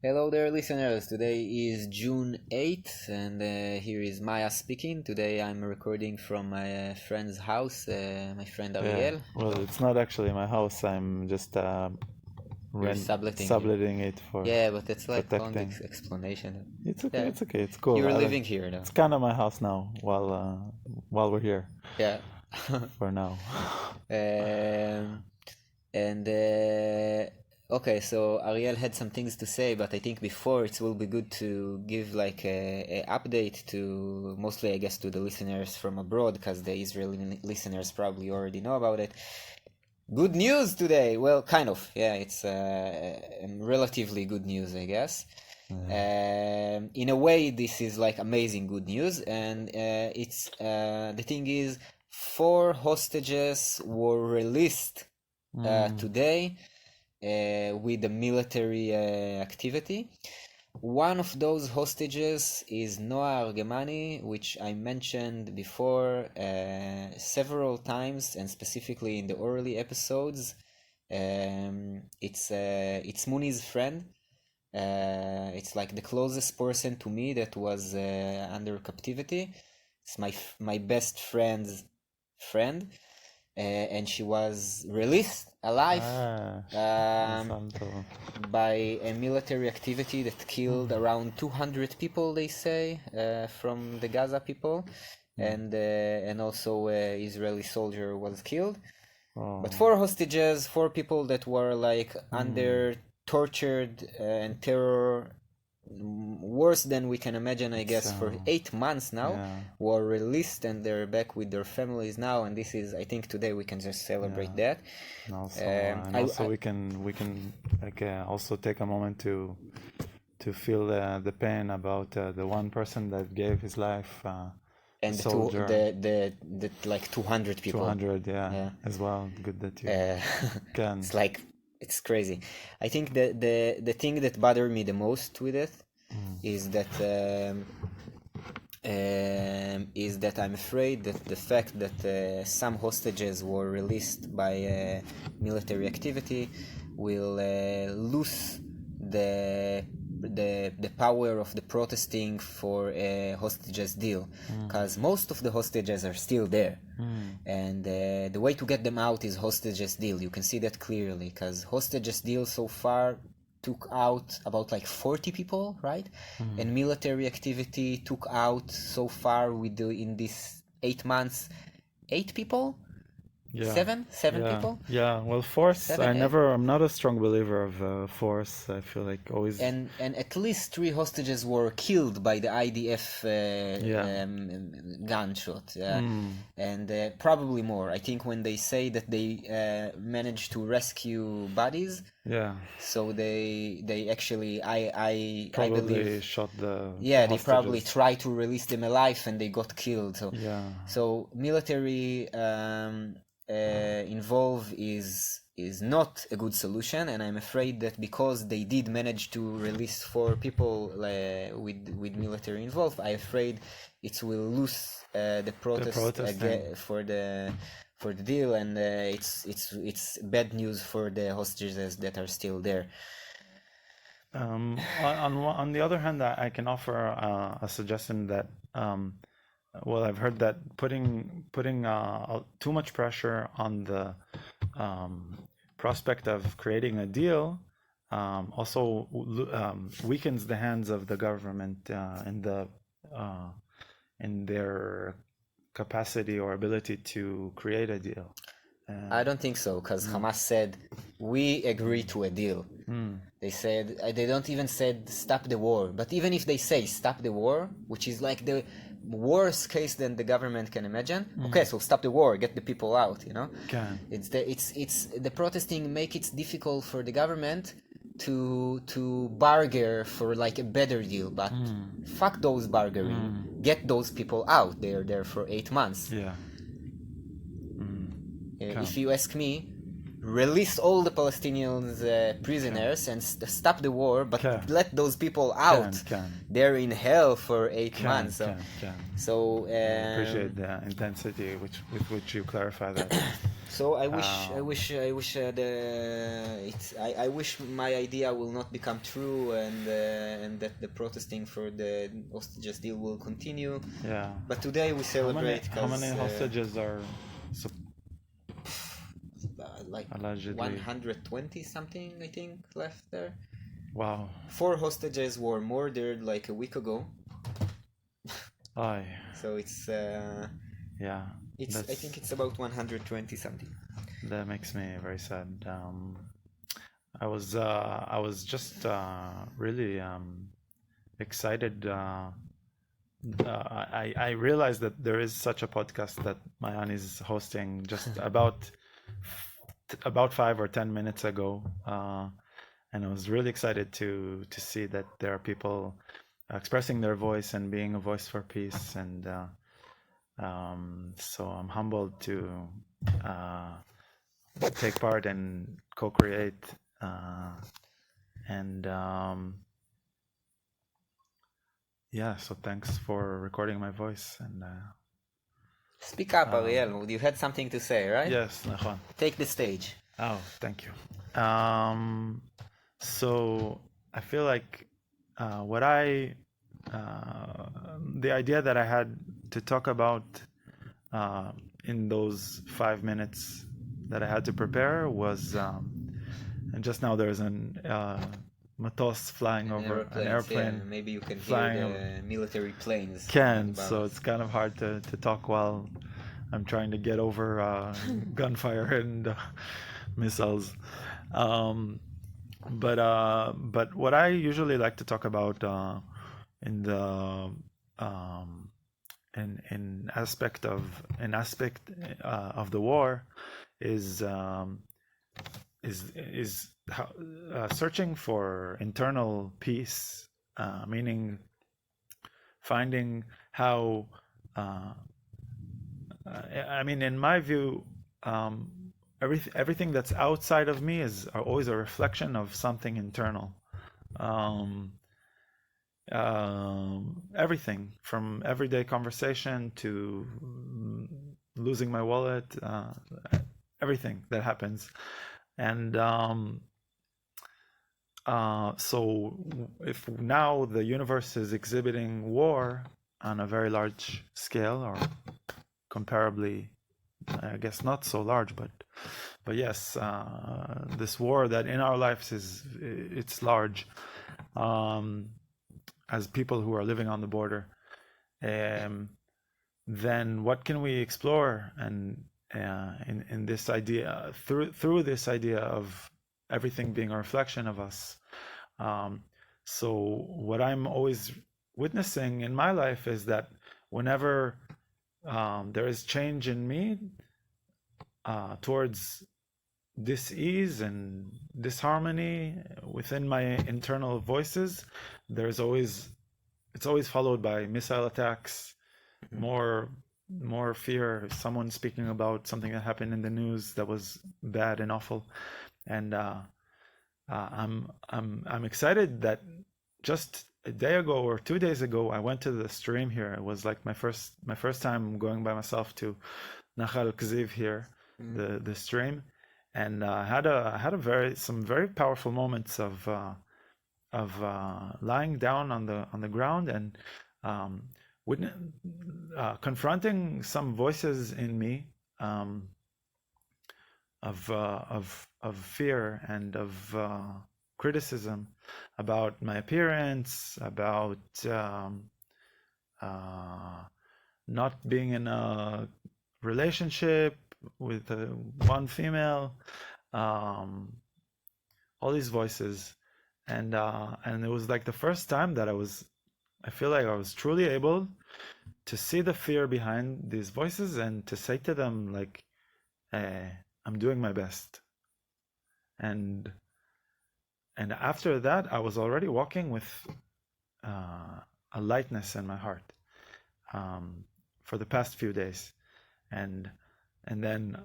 Hello there, listeners. Today is June 8th, and here is Maya speaking. Today I'm recording from my friend's house, my friend Ariel. Well, it's not actually my house. I'm just You're subletting it. subletting it for Yeah, but it's like long protecting. explanation. It's okay. Yeah. It's okay. It's cool. You're I living here now. It's kind of my house now. While we're here Yeah. for now. And okay, so Ariel had some things to say, but I think before it will be good to give like a update to mostly, I guess, to the listeners from abroad, because the Israeli listeners probably already know about it. Good news today. Well, kind of. Yeah, it's relatively good news, I guess. In a way, this is like amazing good news, and it's the thing is, 4 hostages were released today with the military activity. One of those hostages is Noah Argemani, which I mentioned before several times, and specifically in the early episodes. It's Muni's friend. It's like the closest person to me that was under captivity. It's my best friend's friend, and she was released alive by a military activity that killed around 200 people, they say, from the Gaza people, and also an Israeli soldier was killed. But 4 hostages, 4 people that were like under tortured and terror, worse than we can imagine, I guess, for 8 months now, were released, and they're back with their families now. And this is, I think, today we can just celebrate that. And also, we can like also take a moment to feel the pain about the one person that gave his life. And the like 200 people. 200, yeah, as well. Good that you can. It's like, it's crazy. I think the thing that bothered me the most with it is that I'm afraid that the fact that some hostages were released by military activity will lose the power of the protesting for a hostages deal, because most of the hostages are still there, and the way to get them out is hostages deal. You can see that clearly, because hostages deal so far took out about like 40 people, right? And military activity took out so far in these 8 months 8 people. Seven people. Yeah, well, force. I'm not a strong believer of force. I feel like always. And at least 3 hostages were killed by the IDF gunshot. And probably more. I think when they say that they managed to rescue bodies. Yeah. So they actually I believe shot the. Yeah, they probably tried to release them alive and they got killed. So So military involved is not a good solution, and I'm afraid that because they did manage to release 4 people with military involved, I'm afraid it will lose the protest for the deal, and it's bad news for the hostages that are still there. On the other hand, I can offer a suggestion that. Well, I've heard that putting too much pressure on the prospect of creating a deal also weakens the hands of the government in their capacity or ability to create a deal. I don't think so, because Hamas said, we agree to a deal. They said, they don't even said stop the war. But even if they say stop the war, which is like the worst case than the government can imagine, okay, so stop the war, get the people out, you know? It's the protesting make it difficult for the government to bargain for like a better deal, but fuck those bargaining. Get those people out. They are there for 8 months. If you ask me, release all the Palestinians prisoners and stop the war, but let those people out. They're in hell for 8 months. So I appreciate the intensity with which you clarify that. So I wish I wish my idea will not become true, and that the protesting for the hostages deal will continue. Yeah. But today we celebrate. How many hostages are like allegedly 120 something, I think, left there. Wow. 4 hostages were murdered like a week ago. Aye. So it's yeah. I think it's about 120 something. That makes me very sad. I was just really excited. I realized that there is such a podcast that Mayan is hosting just about 5 or 10 minutes ago, and I was really excited to see that there are people expressing their voice and being a voice for peace, and so I'm humbled to take part and co-create, and yeah, so thanks for recording my voice. And speak up, Ariel. You had something to say, right? Yes, Nachon. Take the stage. Oh, thank you. So I feel like the idea that I had to talk about in those 5 minutes that I had to prepare was, and just now there's an matos flying over an airplane. Yeah, maybe you can hear the military planes. So it's kind of hard to talk while I'm trying to get over gunfire and missiles. But what I usually like to talk about in the in aspect of the war is how, searching for internal peace, meaning finding how I mean, in my view, everything that's outside of me is always a reflection of something internal. Everything from everyday conversation to losing my wallet, everything that happens. And so if now the universe is exhibiting war on a very large scale, or comparably, I guess not so large, but yes, this war that in our lives it's large, as people who are living on the border, then what can we explore and in this idea, through this idea of everything being a reflection of us. So what I'm always witnessing in my life is that whenever there is change in me towards dis-ease and disharmony within my internal voices, it's always followed by missile attacks, more fear, someone speaking about something that happened in the news that was bad and awful. And I'm excited that just a day ago or 2 days ago I went to the stream here. It was like my first time going by myself to Nachal Kziv here, the stream, and I had some very powerful moments of lying down on the ground and confronting some voices in me of fear and of criticism about my appearance, about not being in a relationship with one female, all these voices, and it was like the first time that I feel like I was truly able to see the fear behind these voices and to say to them, like, I'm doing my best. And after that, I was already walking with a lightness in my heart for the past few days. And then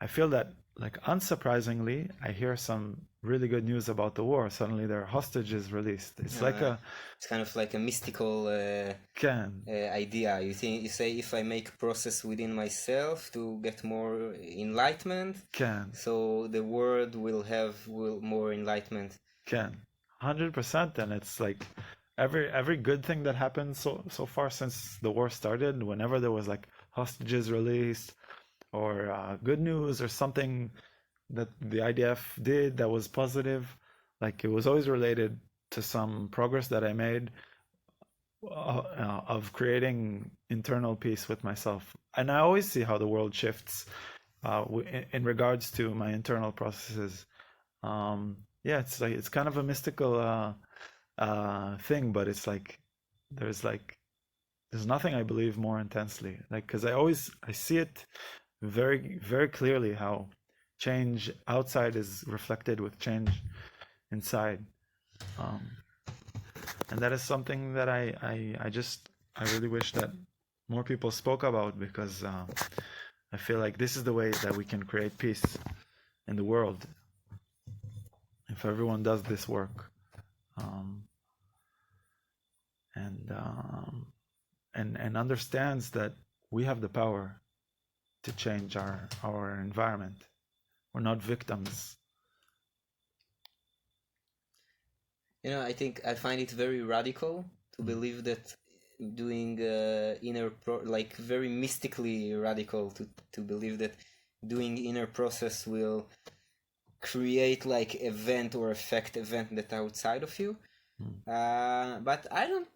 I feel that like unsurprisingly, I hear some really good news about the war. Suddenly there are hostages released. It's like a It's kind of like a mystical can idea. You say if I make process within myself to get more enlightenment, can so the world will more enlightenment. can 100%. And it's like every good thing that happened so far since the war started, whenever there was like hostages released or good news or something that the IDF did that was positive, like it was always related to some progress that I made of creating internal peace with myself. And I always see how the world shifts in regards to my internal processes. Yeah, it's like it's kind of a mystical thing, but it's there's like there's nothing I believe more intensely. Like because I see it very clearly how change outside is reflected with change inside. Um, and that is something that I really wish that more people spoke about because I feel like this is the way that we can create peace in the world if everyone does this work. Um, and understands that we have the power to change our environment. We're not victims. I think I find it very radical to believe that doing like very mystically radical to believe that doing inner process will create like event or affect event that are outside of you. But I don't,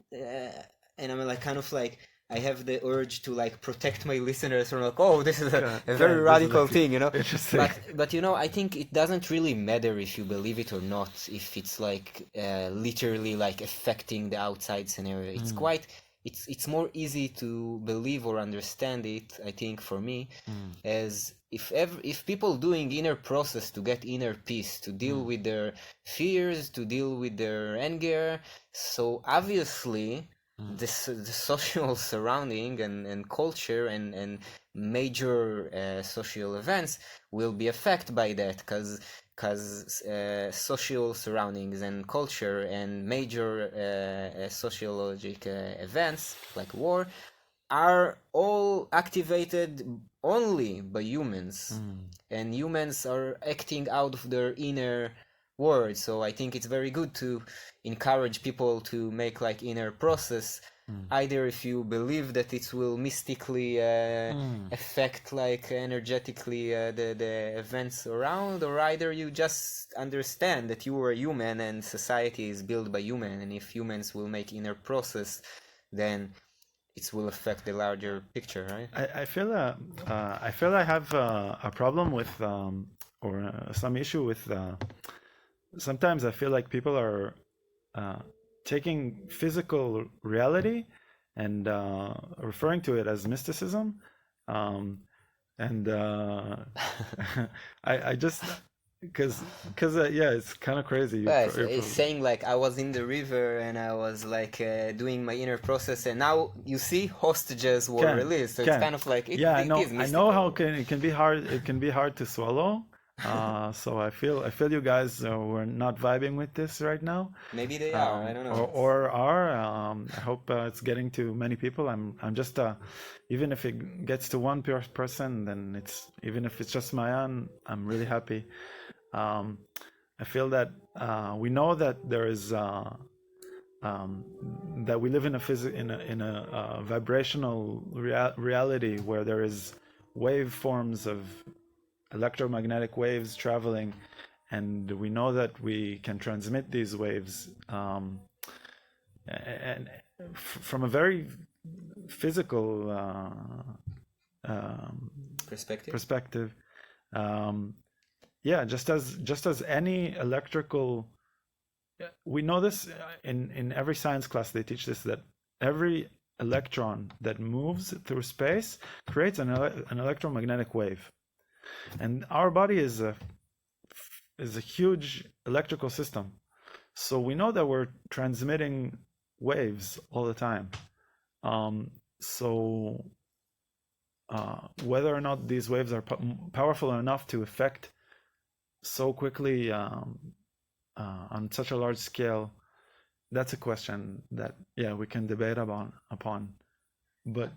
and I'm like kind of like I have the urge to like protect my listeners from like, oh, this is a very radical thing, Interesting. But I think it doesn't really matter if you believe it or not, if it's like literally like affecting the outside scenario. It's more easy to believe or understand it, I think, for me, as if people doing inner process to get inner peace, to deal with their fears, to deal with their anger, so obviously the social surrounding and culture and major social events will be affected by that because social surroundings and culture and major sociological events like war are all activated only by humans, and humans are acting out of their inner world. So I think it's very good to encourage people to make like inner process, either if you believe that it will mystically affect like energetically the events around, or either you just understand that you are a human and society is built by human, and if humans will make inner process, then it will affect the larger picture, right? I feel I have a problem with some issue with sometimes I feel like people are taking physical reality and referring to it as mysticism, and I just because yeah, it's kind of crazy. It's saying like I was in the river and I was like doing my inner process, and now you see hostages were released. So it's kind of like yeah, I know how it can be hard. It can be hard to swallow. So I feel you guys were not vibing with this right now. Maybe they are. I don't know. Or are. I hope it's getting to many people. I'm just even if it gets to one person, then even if it's just my own, I'm really happy. I feel that we know that there is that we live in a vibrational reality where there is waveforms of electromagnetic waves traveling, and we know that we can transmit these waves and from a very physical perspective. Yeah, just as any electrical, we know this in every science class they teach this, that every electron that moves through space creates an electromagnetic wave, and our body is a huge electrical system, so we know that we're transmitting waves all the time. So whether or not these waves are powerful enough to affect so quickly on such a large scale, that's a question that we can debate upon. But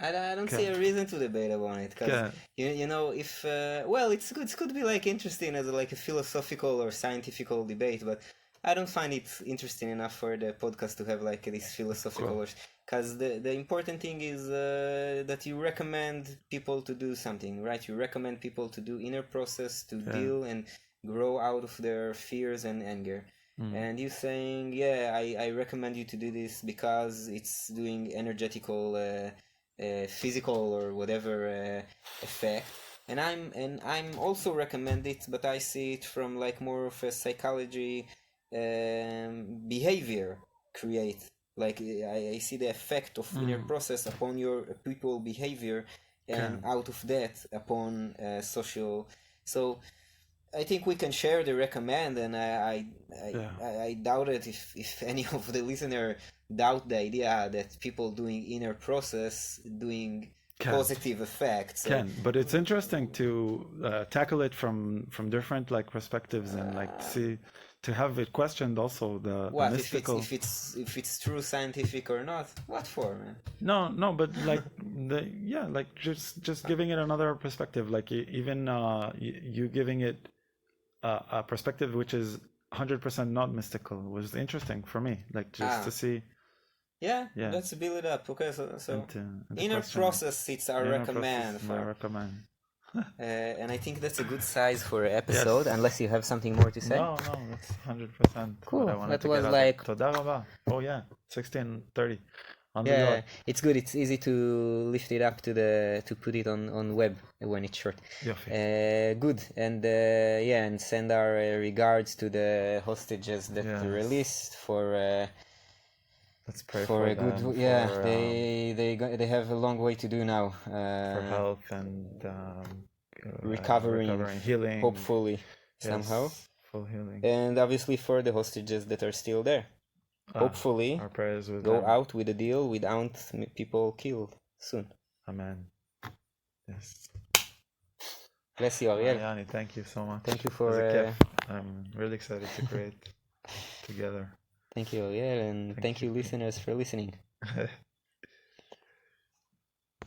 I don't see a reason to debate about it, because you know, if well, it could be like interesting as like a philosophical or scientifical debate, but I don't find it interesting enough for the podcast to have like this philosophical, because the important thing is that you recommend people to do something, right? You recommend people to do inner process to deal and grow out of their fears and anger. And you saying, yeah, I recommend you to do this because it's doing energetical, physical or whatever effect. And I'm also recommend it, but I see it from like more of a psychology, behavior create. Like I see the effect of inner process upon your people behavior, and out of that upon social. So I think we can share the recommend, and I doubt it if any of the listener doubt the idea that people doing inner process doing positive effects. But it's interesting to tackle it from different like perspectives and like see to have it questioned also the mystical. If it's true scientific or not? What for, man? No, but like like just giving it another perspective, like even you giving it a perspective which is 100% not mystical was interesting for me, like just to see. Yeah, let's build it up. Okay, so inner process, it's our recommend. And I think that's a good size for an episode, unless you have something more to say. No, that's 100%. Cool. That was like. Toda raba. Oh yeah, 16:30. Yeah, it's good. It's easy to lift it up to put it on web when it's short. Good. And and send our regards to the hostages that released for. Let's pray for a good. They have a long way to do now. For health and recovering, healing, hopefully somehow. Full healing. And obviously for the hostages that are still there. Hopefully, our prayers with go them. out with a deal without people killed soon. Amen. Yes. Bless you, Ariel. Yani, thank you so much. Thank you for. I'm really excited to create together. Thank you, Ariel, and thank you, listeners, for listening.